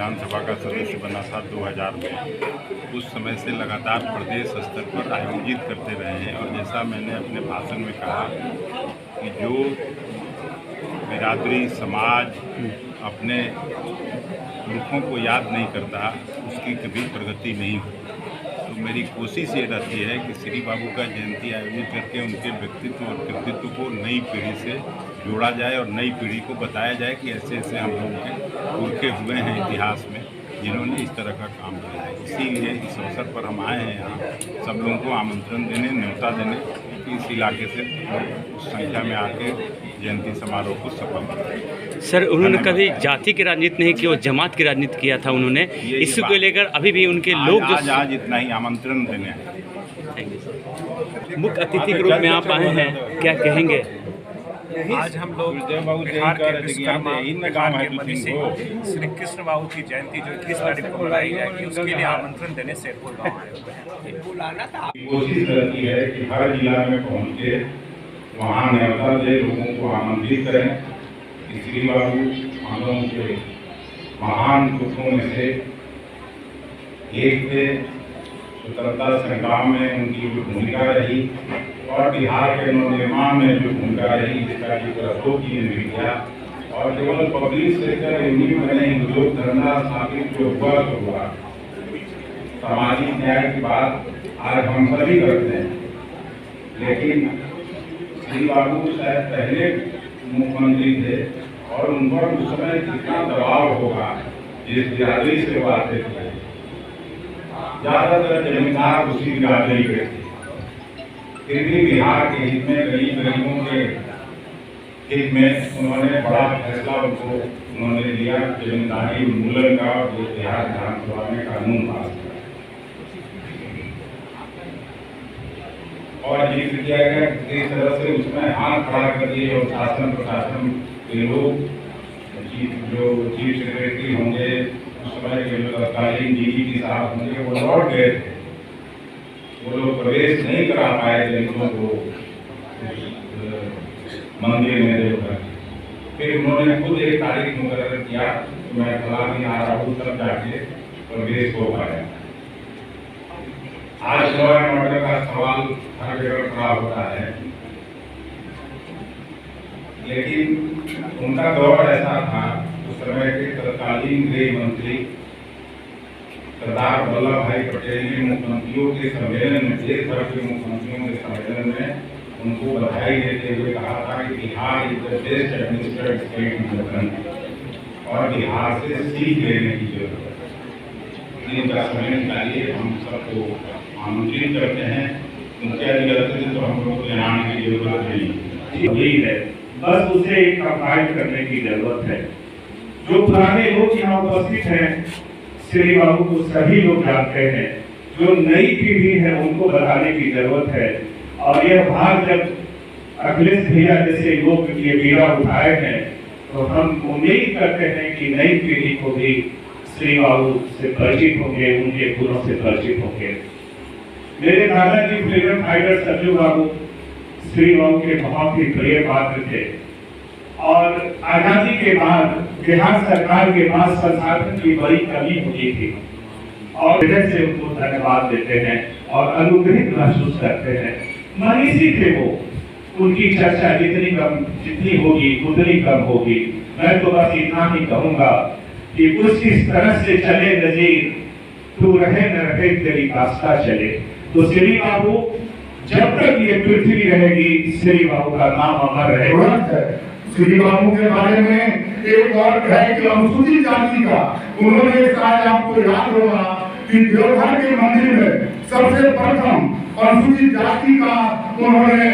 विधानसभा का सदस्य बना था 2000 में, उस समय से लगातार प्रदेश स्तर पर आयोजित करते रहे हैं। और जैसा मैंने अपने भाषण में कहा कि जो बिरादरी समाज अपने पुरखों को याद नहीं करता उसकी कभी प्रगति नहीं होती। तो मेरी कोशिश ये रहती है कि श्री बाबू का जयंती आयोजित करके उनके व्यक्तित्व और कृतित्व को नई पीढ़ी से जोड़ा जाए और नई पीढ़ी को बताया जाए कि ऐसे ऐसे हम लोगों के पुरखे हुए हैं इतिहास में जिन्होंने इस तरह का काम किया है। इसीलिए इस अवसर पर हम आए हैं यहाँ सब लोगों को आमंत्रण देने, न्योता देने कि इस इलाके से उस संख्या में आके जयंती समारोह को सफल करें। सर, उन्होंने कभी जाति की राजनीति नहीं की, वो जमात की राजनीति किया था उन्होंने। इसको लेकर अभी भी उनके लोग आज इतना ही आमंत्रण देने आए। मुख्य अतिथि के रूप में आप आए हैं, क्या कहेंगे? आज हम लोग बिहार के विश्वकर्मा गांव के मनीषी श्री कृष्ण बाबू की जयंती जो 21 तारीख को मनाई जाएगी उसके लिए आमंत्रण देने शेरपुर गाँव आए हुए हैं। बुलाना था। कोशिश रहती है कि हर जिला में पहुँच के वहाँ न्योता दे, लोगों को आमंत्रित करें कि श्री बाबू हम लोगों के महान पुरुषों में से एक थे। स्वतंत्रता संग्राम में उनकी जो भूमिका रही और बिहार के नवनिर्माण में जो भूमिका रही जिसका की प्रस्तुत की किया, और केवल पब्लिक सेक्टर यूनियन में नहीं, उद्योग धंधा स्थापित जो हुआ तो हुआ। सामाजिक न्याय की बात आज हम सभी करते हैं, लेकिन श्री बाबू शायद पहले मुख्यमंत्री थे और उन पर उस समय कितना दबाव होगा जिस बिरादरी से वो आते थे। ज्यादातर जमींदार उसी बिरादरी के थे, फिर भी बिहार के हित में, गरीबों के हित में उन्होंने बड़ा फैसला उन्होंने लिया, जमींदारी उन्मूलन का, जो बिहार विधानसभा में कानून पास किया और जिक्र किया गया किस तरह से उसमें हाथ खड़ा कर दिए। और शासन प्रशासन के लोग जो चीफ सेक्रेटरी होंगे, उस समय के जो तत्कालीन डीजीपी साहब होंगे, वो लौट गए थे। वो लोग प्रवेश नहीं करा पाए दलितों को मंदिर में देवघर। फिर उन्होंने खुद एक तारीख मुकर्रर किया कि मैं फला दिन आ रहा हूँ, तब जाके प्रवेश हो पाया। आज लॉ एंड ऑर्डर का सवाल हर जगह खड़ा होता है, लेकिन उनका दौर ऐसा था, उस समय के तत्कालीन गृह मंत्री सरदार वल्लभ भाई पटेल ने मुख्यमंत्रियों के सम्मेलन में, देश भर के मुख्यमंत्रियों के सम्मेलन में उनको बधाई देते हुए कहा था कि Bihar is the best administrated state in the country और बिहार से सीख लेने की जरूरत है। इनका समय निकालिए, हम सबको आमंत्रित करते हैं। उनके अधिगत तो हम लोग को जाने की जरूरत नहीं है, बस उसे कंबाइंड करने की जरूरत है। जो पुराने लोग यहाँ उपस्थित हैं, श्री बाबू को सभी लोग जानते हैं, जो नई पीढ़ी है उनको बताने की जरूरत है। और यह भाग जब अखिलेश भैया जैसे लोग ये बीड़ा उठाए हैं, तो हम उम्मीद करते हैं कि नई पीढ़ी को भी श्री बाबू से परिचित होंगे, उनके गुणों से परिचित होंगे। मेरे दादाजी फ्रीडम फाइटर सज्जू बाबू श्री बाबू के बहुत ही प्रिय पात्र थे और आजादी के बाद बिहार सरकार के पास संसाधन की बड़ी कमी होती थी और हृदय से उनको धन्यवाद देते हैं और अनुग्रहित महसूस करते हैं। मनीषी थे वो, उनकी चर्चा जितनी होगी उतनी कम होगी। मैं तो बस इतना ही कहूंगा कि कुछ इस तरह से चले नजीर, तू रहे न रहे तेरी रास्ता चले। तो श्री बाबू जब तक ये पृथ्वी रहेगी, श्री बाबू का नाम अमर रहेगा। श्री बाबू के बारे में एक और है कि अनुसूचित जाति का उन्होंने, शायद आपको याद होगा कि देवघर के मंदिर में सबसे प्रथम अनुसूचित जाति का उन्होंने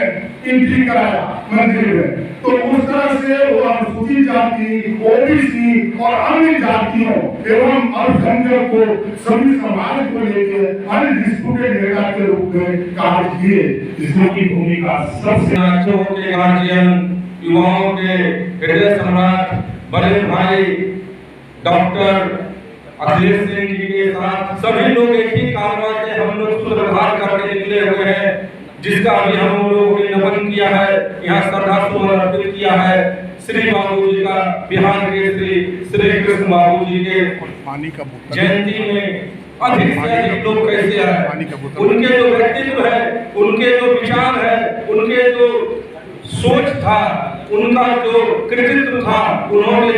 एंट्री कराया मंदिर में। तो उस तरह से वो अनुसूचित जाति, ओबीसी और अन्य जातियों एवं अल्पसंख्यक को, सभी समाज को लेकर अनडिस्प्यूटेड नेता के रूप में कार्य किए, जिसकी भूमिका सबसे गार्जियन, युवाओं के हृदय सम्राट बड़े भाई डॉक्टर अखिलेश सिंह जी के साथ सभी लोग एक ही कारवां से हम लोग सुधार करके निकले हुए हैं, जिसका अभी हम लोगों ने नमन किया है, यहाँ श्रद्धा सुमन अर्पित किया है। श्री बाबू जी का, बिहार के श्री कृष्ण बाबू जी के जयंती में अधिक से अधिक लोग कैसे आए, उनके जो व्यक्तित्व है, उनके जो विचार है, उनके जो सोच था, उनका जो कृतित्व था, उन्होंने